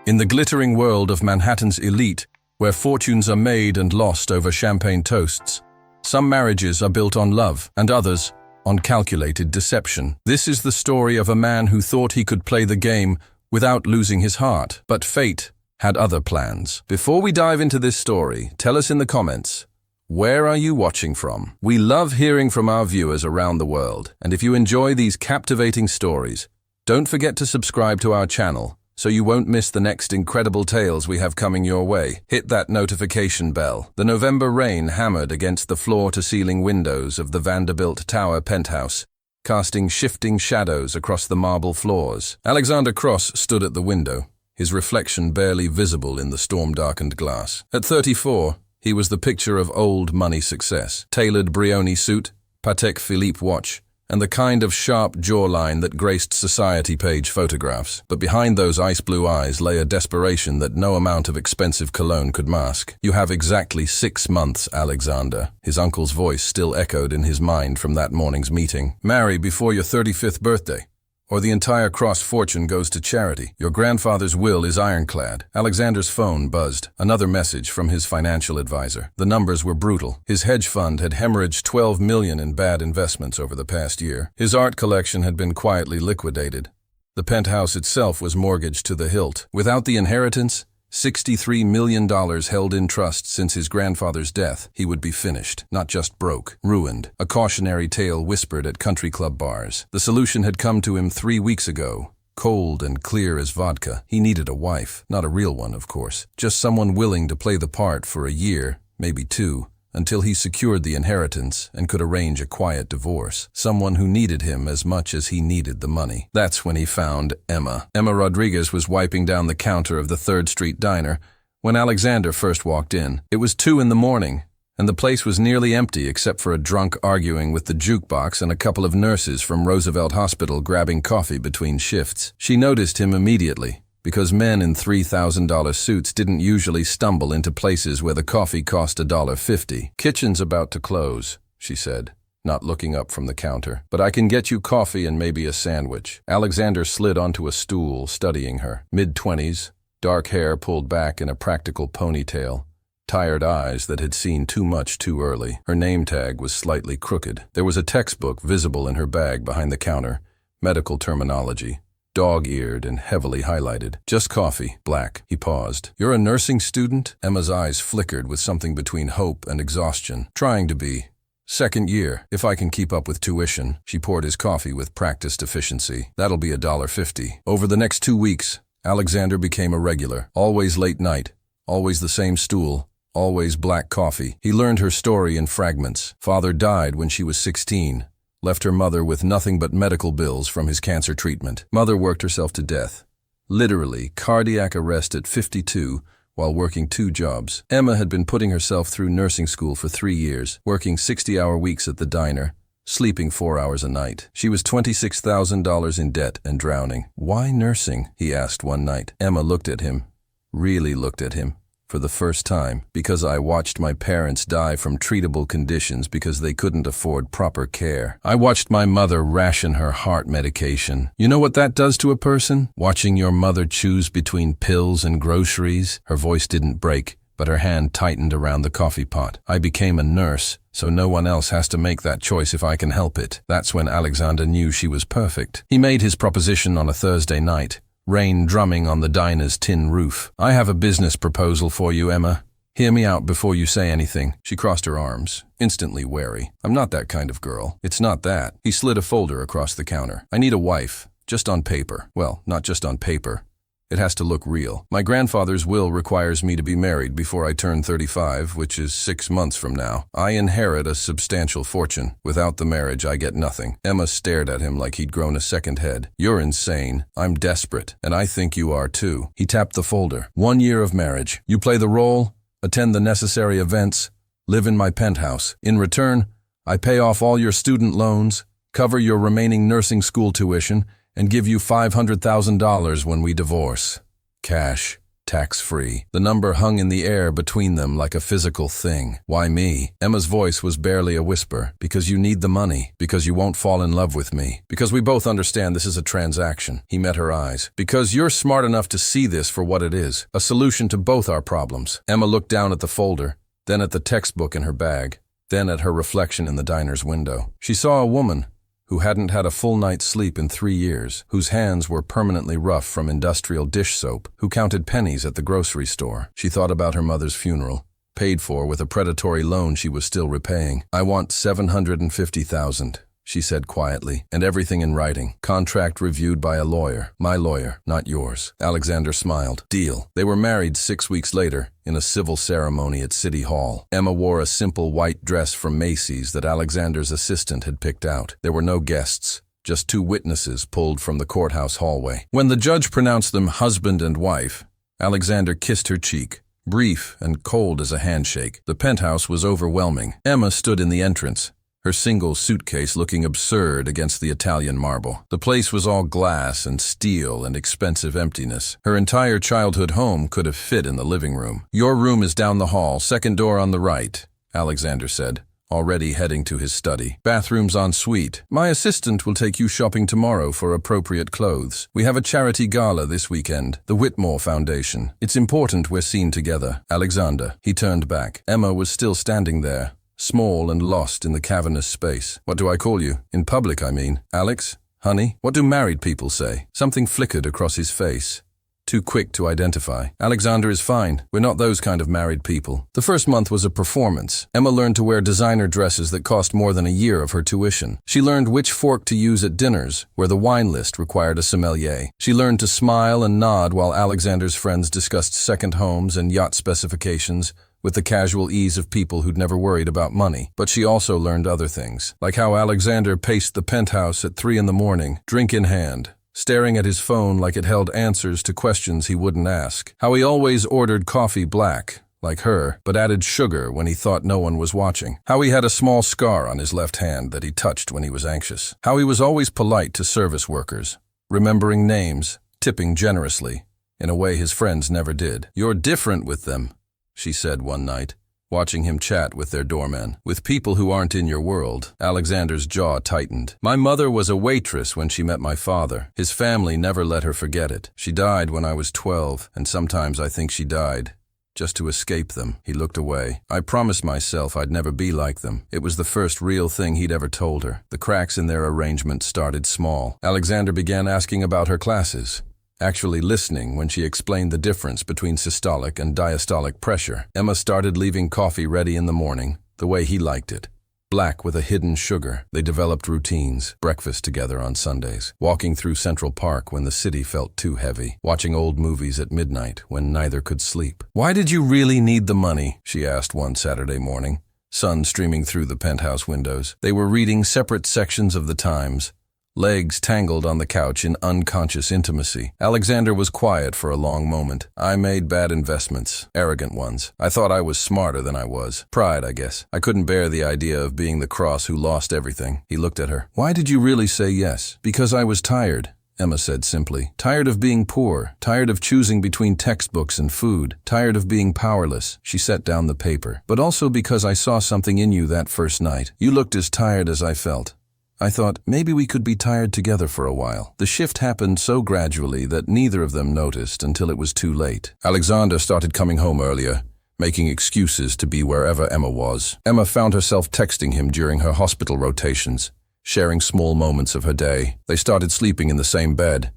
In the glittering world of Manhattan's elite, where fortunes are made and lost over champagne toasts, some marriages are built on love and others on calculated deception. This is the story of a man who thought he could play the game without losing his heart, but fate had other plans. Before we dive into this story, tell us in the comments, where are you watching from? We love hearing from our viewers around the world, and if you enjoy these captivating stories, don't forget to subscribe to our channel so you won't miss the next incredible tales we have coming your way. Hit that notification bell. The November rain hammered against the floor-to-ceiling windows of the Vanderbilt Tower penthouse, casting shifting shadows across the marble floors. Alexander Cross stood at the window, his reflection barely visible in the storm-darkened glass. At 34, he was the picture of old money success. Tailored Brioni suit, Patek Philippe watch, and the kind of sharp jawline that graced society page photographs. But behind those ice-blue eyes lay a desperation that no amount of expensive cologne could mask. "You have exactly 6 months, Alexander." His uncle's voice still echoed in his mind from that morning's meeting. "Marry before your 35th birthday, or the entire Cross fortune goes to charity. Your grandfather's will is ironclad." Alexander's phone buzzed. Another message from his financial advisor. The numbers were brutal. His hedge fund had hemorrhaged $12 million in bad investments over the past year. His art collection had been quietly liquidated. The penthouse itself was mortgaged to the hilt. Without the inheritance, $63 million held in trust since his grandfather's death, he would be finished, not just broke, ruined. A cautionary tale whispered at country club bars. The solution had come to him 3 weeks ago, cold and clear as vodka. He needed a wife, not a real one, of course, just someone willing to play the part for a year, maybe 2, until he secured the inheritance and could arrange a quiet divorce. Someone who needed him as much as he needed the money. That's when he found Emma. Emma Rodriguez was wiping down the counter of the 3rd Street diner when Alexander first walked in. It was 2 in the morning, and the place was nearly empty except for a drunk arguing with the jukebox and a couple of nurses from Roosevelt Hospital grabbing coffee between shifts. She noticed him immediately, because men in $3,000 suits didn't usually stumble into places where the coffee cost $1.50. "Kitchen's about to close," she said, not looking up from the counter. "But I can get you coffee and maybe a sandwich." Alexander slid onto a stool, studying her. Mid-20s, dark hair pulled back in a practical ponytail, tired eyes that had seen too much too early. Her name tag was slightly crooked. There was a textbook visible in her bag behind the counter, medical terminology, dog-eared and heavily highlighted. "Just coffee, black." He paused. "You're a nursing student?" Emma's eyes flickered with something between hope and exhaustion. "Trying to be. 2nd year, if I can keep up with tuition." She poured his coffee with practiced efficiency. "That'll be $1.50. Over the next 2 weeks, Alexander became a regular. Always late night, always the same stool, always black coffee. He learned her story in fragments. Father died when she was 16. Left her mother with nothing but medical bills from his cancer treatment. Mother worked herself to death. Literally, cardiac arrest at 52 while working 2 jobs. Emma had been putting herself through nursing school for 3 years, working 60-hour weeks at the diner, sleeping 4 hours a night. She was $26,000 in debt and drowning. "Why nursing?" he asked one night. Emma looked at him, really looked at him. "For the first time, because I watched my parents die from treatable conditions because they couldn't afford proper care. I watched my mother ration her heart medication. You know what that does to a person? Watching your mother choose between pills and groceries." Her voice didn't break, but her hand tightened around the coffee pot. "I became a nurse, so no one else has to make that choice if I can help it." That's when Alexander knew she was perfect. He made his proposition on a Thursday night, rain drumming on the diner's tin roof. "I have a business proposal for you, Emma. Hear me out before you say anything." She crossed her arms, instantly wary. "I'm not that kind of girl." "It's not that." He slid a folder across the counter. "I need a wife, just on paper. Well, not just on paper. It has to look real. My grandfather's will requires me to be married before I turn 35, which is 6 months from now. I inherit a substantial fortune. Without the marriage, I get nothing." Emma stared at him like he'd grown a second head. "You're insane. I'm desperate, and I think you are too." He tapped the folder. "1 year of marriage. You play the role, attend the necessary events, live in my penthouse. In return, I pay off all your student loans, cover your remaining nursing school tuition, and give you $500,000 when we divorce. Cash, tax-free. The number hung in the air between them like a physical thing. Why me? Emma's voice was barely a whisper. Because you need the money. Because you won't fall in love with me. Because we both understand this is a transaction. He met her eyes. Because you're smart enough to see this for what it is. A solution to both our problems. Emma looked down at the folder, then at the textbook in her bag, then at her reflection in the diner's window. She saw a woman who hadn't had a full night's sleep in 3 years, whose hands were permanently rough from industrial dish soap, who counted pennies at the grocery store. She thought about her mother's funeral, paid for with a predatory loan she was still repaying. I want $750,000, she said quietly, and everything in writing. Contract reviewed by a lawyer. My lawyer, not yours. Alexander smiled. Deal. They were married 6 weeks later, in a civil ceremony at City Hall. Emma wore a simple white dress from Macy's that Alexander's assistant had picked out. There were no guests, just 2 witnesses pulled from the courthouse hallway. When the judge pronounced them husband and wife, Alexander kissed her cheek, brief and cold as a handshake. The penthouse was overwhelming. Emma stood in the entrance, her single suitcase looking absurd against the Italian marble. The place was all glass and steel and expensive emptiness. Her entire childhood home could have fit in the living room. Your room is down the hall, second door on the right, Alexander said, already heading to his study. Bathrooms en suite. My assistant will take you shopping tomorrow for appropriate clothes. We have a charity gala this weekend, the Whitmore Foundation. It's important we're seen together. Alexander. He turned back. Emma was still standing there, small and lost in the cavernous space. What do I call you? In public, I mean. Alex? Honey? What do married people say? Something flickered across his face, too quick to identify. Alexander is fine. We're not those kind of married people. The first month was a performance. Emma learned to wear designer dresses that cost more than a year of her tuition. She learned which fork to use at dinners, where the wine list required a sommelier. She learned to smile and nod while Alexander's friends discussed second homes and yacht specifications, with the casual ease of people who'd never worried about money. But she also learned other things, like how Alexander paced the penthouse at 3 a.m, drink in hand, staring at his phone like it held answers to questions he wouldn't ask. How he always ordered coffee black, like her, but added sugar when he thought no one was watching. How he had a small scar on his left hand that he touched when he was anxious. How he was always polite to service workers, remembering names, tipping generously, in a way his friends never did. You're different with them, she said one night, watching him chat with their doorman. With people who aren't in your world. Alexander's jaw tightened. My mother was a waitress when she met my father. His family never let her forget it. She died when I was 12, and sometimes I think she died just to escape them. He looked away. I promised myself I'd never be like them. It was the first real thing he'd ever told her. The cracks in their arrangement started small. Alexander began asking about her classes, actually listening when she explained the difference between systolic and diastolic pressure. Emma started leaving coffee ready in the morning, the way he liked it, black with a hidden sugar. They developed routines, breakfast together on Sundays, walking through Central Park when the city felt too heavy, watching old movies at midnight when neither could sleep. Why did you really need the money? She asked one Saturday morning, sun streaming through the penthouse windows. They were reading separate sections of the Times, legs tangled on the couch in unconscious intimacy. Alexander was quiet for a long moment. I made bad investments, arrogant ones. I thought I was smarter than I was. Pride, I guess. I couldn't bear the idea of being the cross who lost everything. He looked at her. Why did you really say yes? Because I was tired, Emma said simply. Tired of being poor, tired of choosing between textbooks and food, tired of being powerless. She set down the paper. But also because I saw something in you that first night. You looked as tired as I felt. I thought, maybe we could be tired together for a while. The shift happened so gradually that neither of them noticed until it was too late. Alexander started coming home earlier, making excuses to be wherever Emma was. Emma found herself texting him during her hospital rotations, sharing small moments of her day. They started sleeping in the same bed,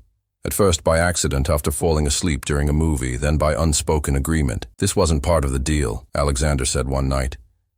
at first by accident after falling asleep during a movie, then by unspoken agreement. This wasn't part of the deal, Alexander said one night,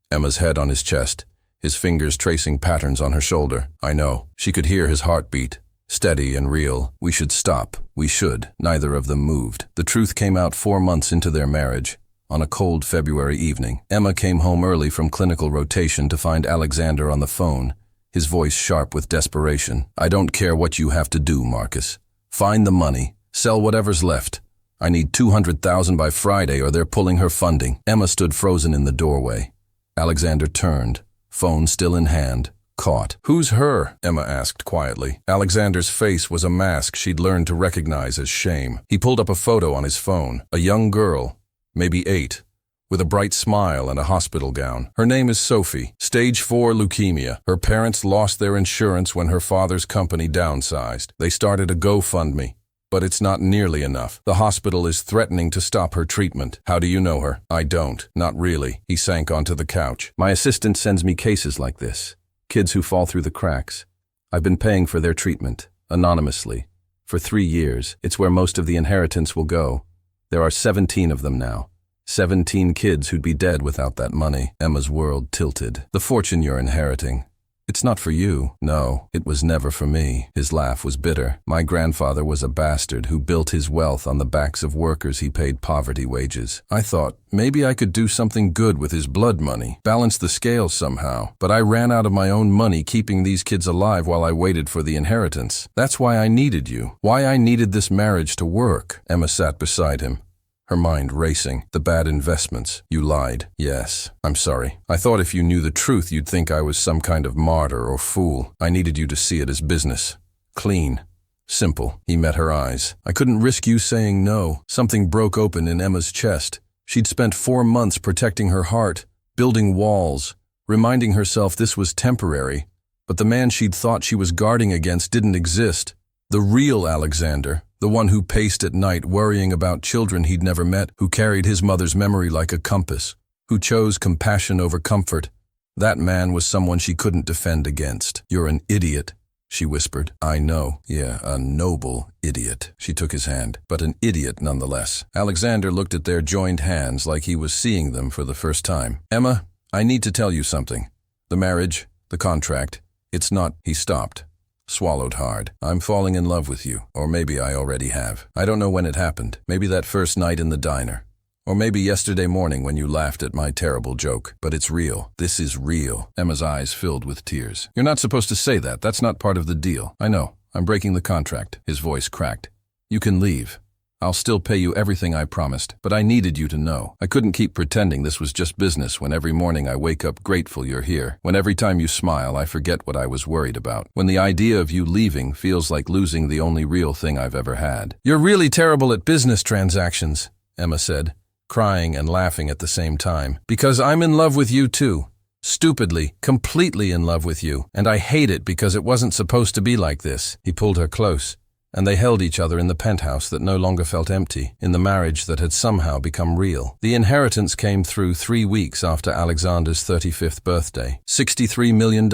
Emma's head on his chest, his fingers tracing patterns on her shoulder. I know. She could hear his heartbeat, steady and real. We should stop. We should. Neither of them moved. The truth came out 4 months into their marriage, on a cold February evening. Emma came home early from clinical rotation to find Alexander on the phone, his voice sharp with desperation. I don't care what you have to do, Marcus. Find the money. Sell whatever's left. I need $200,000 by Friday or they're pulling her funding. Emma stood frozen in the doorway. Alexander turned, phone still in hand, Caught. Who's her? Emma asked quietly. Alexander's face was a mask she'd learned to recognize as shame. He pulled up a photo on his phone. A young girl, maybe 8, with a bright smile and a hospital gown. Her name is Sophie. Stage 4 leukemia. Her parents lost their insurance when her father's company downsized. They started a GoFundMe, but it's not nearly enough. The hospital is threatening to stop her treatment. How do you know her? I don't. Not really. He sank onto the couch. My assistant sends me cases like this. Kids who fall through the cracks. I've been paying for their treatment, anonymously, for 3 years. It's where most of the inheritance will go. There are 17 of them now. 17 kids who'd be dead without that money. Emma's world tilted. The fortune you're inheriting. It's not for you. No, it was never for me. His laugh was bitter. My grandfather was a bastard who built his wealth on the backs of workers he paid poverty wages. I thought, maybe I could do something good with his blood money, balance the scales somehow. But I ran out of my own money keeping these kids alive while I waited for the inheritance. That's why I needed you. Why I needed this marriage to work. Emma sat beside him, her mind racing. The bad investments. You lied. Yes, I'm sorry. I thought if you knew the truth, you'd think I was some kind of martyr or fool. I needed you to see it as business. Clean. Simple. He met her eyes. I couldn't risk you saying no. Something broke open in Emma's chest. She'd spent 4 months protecting her heart, building walls, reminding herself this was temporary. But the man she'd thought she was guarding against didn't exist. The real Alexander. The one who paced at night worrying about children he'd never met, who carried his mother's memory like a compass, who chose compassion over comfort. That man was someone she couldn't defend against. You're an idiot, she whispered. I know. Yeah, a noble idiot. She took his hand, but an idiot nonetheless. Alexander looked at their joined hands like he was seeing them for the first time. Emma, I need to tell you something. The marriage, the contract, it's not. He stopped. Swallowed hard. I'm falling in love with you, or maybe I already have. I don't know when it happened. Maybe that first night in the diner. Or maybe yesterday morning when you laughed at my terrible joke. But it's real. This is real. Emma's eyes filled with tears. You're not supposed to say that. That's not part of the deal. I know. I'm breaking the contract. His voice cracked. You can leave. I'll still pay you everything I promised, but I needed you to know. I couldn't keep pretending this was just business when every morning I wake up grateful you're here, when every time you smile I forget what I was worried about, when the idea of you leaving feels like losing the only real thing I've ever had. You're really terrible at business transactions, Emma said, crying and laughing at the same time. Because I'm in love with you too. Stupidly, completely in love with you, and I hate it because it wasn't supposed to be like this. He pulled her close, and they held each other in the penthouse that no longer felt empty, in the marriage that had somehow become real. The inheritance came through 3 weeks after Alexander's 35th birthday. $63 million,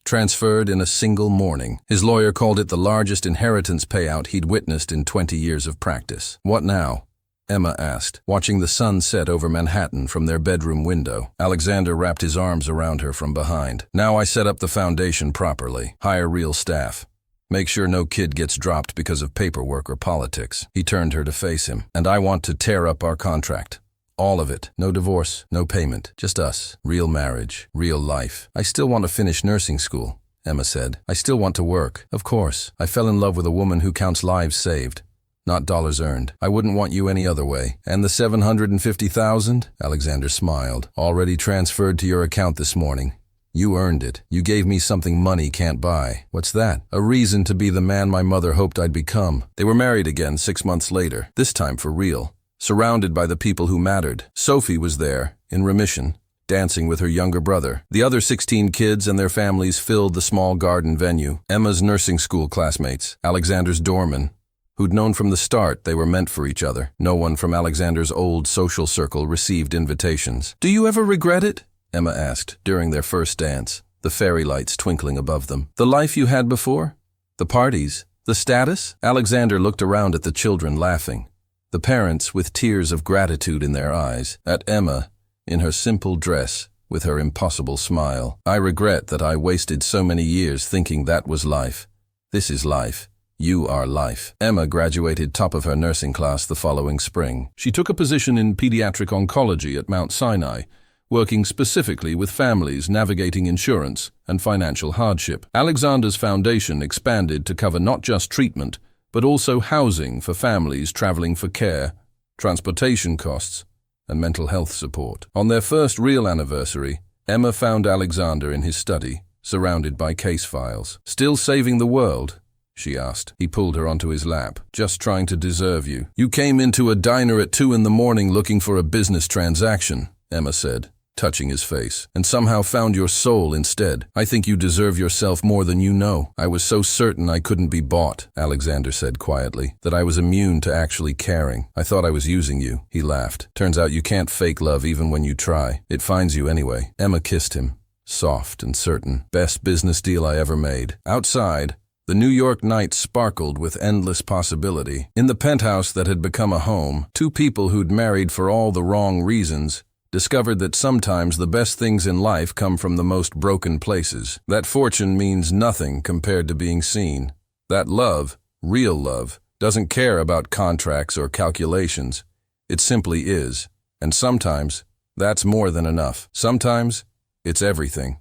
transferred in a single morning. His lawyer called it the largest inheritance payout he'd witnessed in 20 years of practice. What now? Emma asked, watching the sun set over Manhattan from their bedroom window. Alexander wrapped his arms around her from behind. Now I set up the foundation properly. Hire real staff. Make sure no kid gets dropped because of paperwork or politics. He turned her to face him. And I want to tear up our contract. All of it. No divorce, no payment. Just us. Real marriage. Real life. I still want to finish nursing school, Emma said. I still want to work. Of course. I fell in love with a woman who counts lives saved, not dollars earned. I wouldn't want you any other way. And the $750,000? Alexander smiled. Already transferred to your account this morning. You earned it. You gave me something money can't buy. What's that? A reason to be the man my mother hoped I'd become. They were married again 6 months later, this time for real, surrounded by the people who mattered. Sophie was there, in remission, dancing with her younger brother. The other 16 kids and their families filled the small garden venue. Emma's nursing school classmates, Alexander's doorman, who'd known from the start they were meant for each other. No one from Alexander's old social circle received invitations. Do you ever regret it? Emma asked during their first dance, the fairy lights twinkling above them. The life you had before? The parties? The status? Alexander looked around at the children laughing, the parents with tears of gratitude in their eyes, at Emma in her simple dress with her impossible smile. I regret that I wasted so many years thinking that was life. This is life. You are life. Emma graduated top of her nursing class the following spring. She took a position in pediatric oncology at Mount Sinai, working specifically with families navigating insurance and financial hardship. Alexander's foundation expanded to cover not just treatment, but also housing for families traveling for care, transportation costs, and mental health support. On their first real anniversary, Emma found Alexander in his study, surrounded by case files. "Still saving the world?" she asked. He pulled her onto his lap. "Just trying to deserve you. You came into a diner at 2 in the morning looking for a business transaction," Emma said, touching his face, "and somehow found your soul instead. I think you deserve yourself more than you know." "I was so certain I couldn't be bought," Alexander said quietly, "that I was immune to actually caring. I thought I was using you." He laughed. "Turns out you can't fake love even when you try. It finds you anyway." Emma kissed him, soft and certain. "Best business deal I ever made." Outside, the New York night sparkled with endless possibility. In the penthouse that had become a home, two people who'd married for all the wrong reasons discovered that sometimes the best things in life come from the most broken places. That fortune means nothing compared to being seen. That love, real love, doesn't care about contracts or calculations. It simply is. And sometimes, that's more than enough. Sometimes, it's everything.